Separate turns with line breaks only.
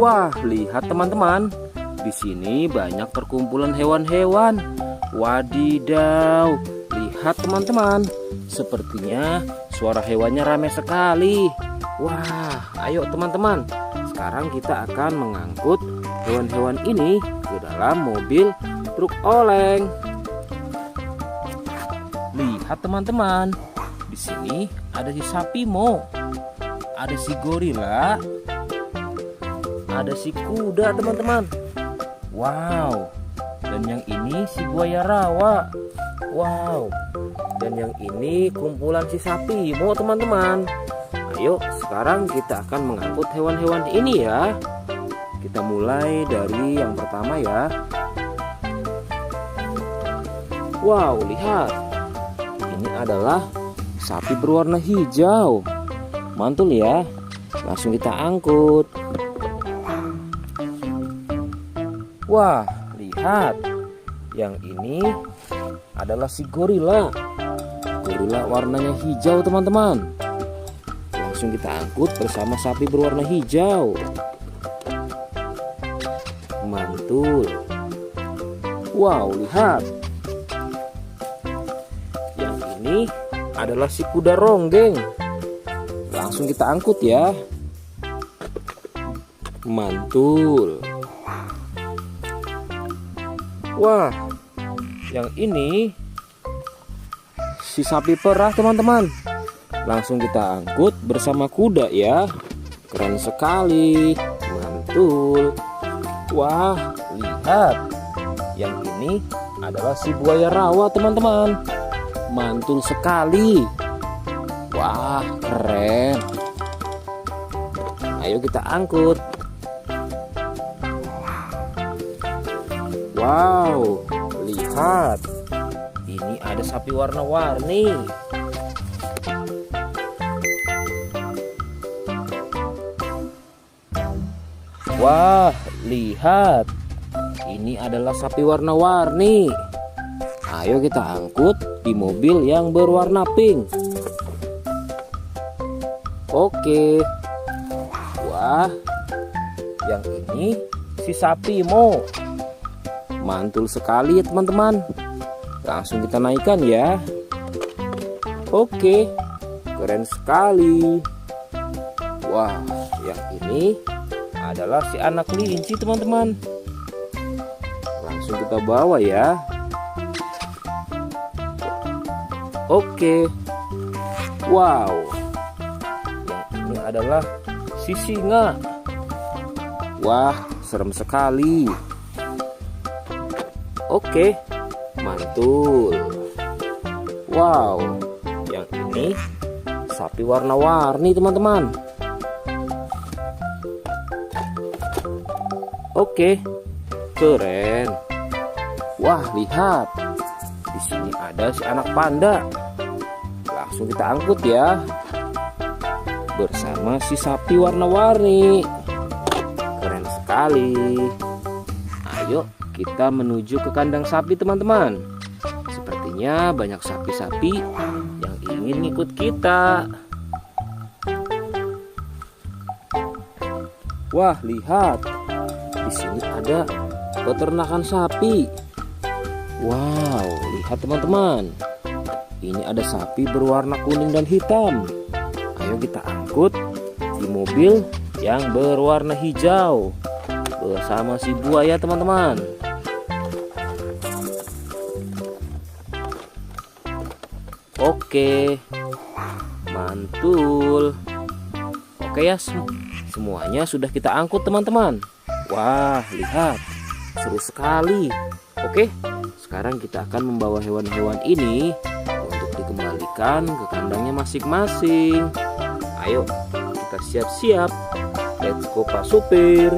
Wah, lihat teman-teman. Di sini banyak perkumpulan hewan-hewan. Wadidaw, lihat teman-teman. Sepertinya suara hewannya ramai sekali. Wah, ayo teman-teman. Sekarang kita akan mengangkut hewan-hewan ini ke dalam mobil truk oleng. Lihat teman-teman. Di sini ada si sapi mo, ada si gorila, ada si kuda teman-teman. Wow. Dan yang ini si buaya rawa. Wow. Dan yang ini kumpulan si sapi mo teman-teman. Ayo sekarang kita akan mengangkut hewan-hewan ini ya. Kita mulai dari yang pertama ya. Wow, lihat. Ini adalah sapi berwarna hijau. Mantul ya. Langsung kita angkut. Wah, lihat. Yang ini adalah si gorila. Gorila warnanya hijau teman-teman. Langsung kita angkut bersama sapi berwarna hijau. Mantul. Wow, lihat. Yang ini adalah si kuda ronggeng. Langsung kita angkut ya. Mantul. Wah, yang ini si sapi perah teman-teman. Langsung kita angkut bersama kuda ya. Keren sekali. Mantul. Wah, lihat. Yang ini adalah si buaya rawa teman-teman. Mantul sekali. Wah, keren. Ayo kita angkut. Wow, lihat. Ini ada sapi warna-warni. Wah, lihat. Ini adalah sapi warna-warni. Ayo kita angkut di mobil yang berwarna pink. Oke. Wah, yang ini si sapi mo. Mantul sekali ya teman-teman. Langsung kita naikkan ya. Oke, keren sekali. Wah, yang ini adalah si anak kelinci teman-teman. Langsung kita bawa ya. Oke. Wow. Yang ini adalah si singa. Wah, serem sekali. Oke, mantul. Wow, yang ini sapi warna-warni teman-teman. Oke, keren. Wah, lihat. Di sini ada si anak panda. Langsung kita angkut ya. Bersama si sapi warna-warni. Keren sekali. Ayo kita menuju ke kandang sapi teman-teman. Sepertinya banyak sapi-sapi yang ingin ikut kita. Wah, lihat. Di sini ada peternakan sapi. Wow, lihat teman-teman. Ini ada sapi berwarna kuning dan hitam. Ayo kita angkut di mobil yang berwarna hijau bersama si buaya teman-teman. Oke, mantul. Oke ya, semuanya sudah kita angkut teman-teman. Wah, lihat, seru sekali. Oke, sekarang kita akan membawa hewan-hewan ini untuk dikembalikan ke kandangnya masing-masing. Ayo, kita siap-siap. Let's go Pak Supir.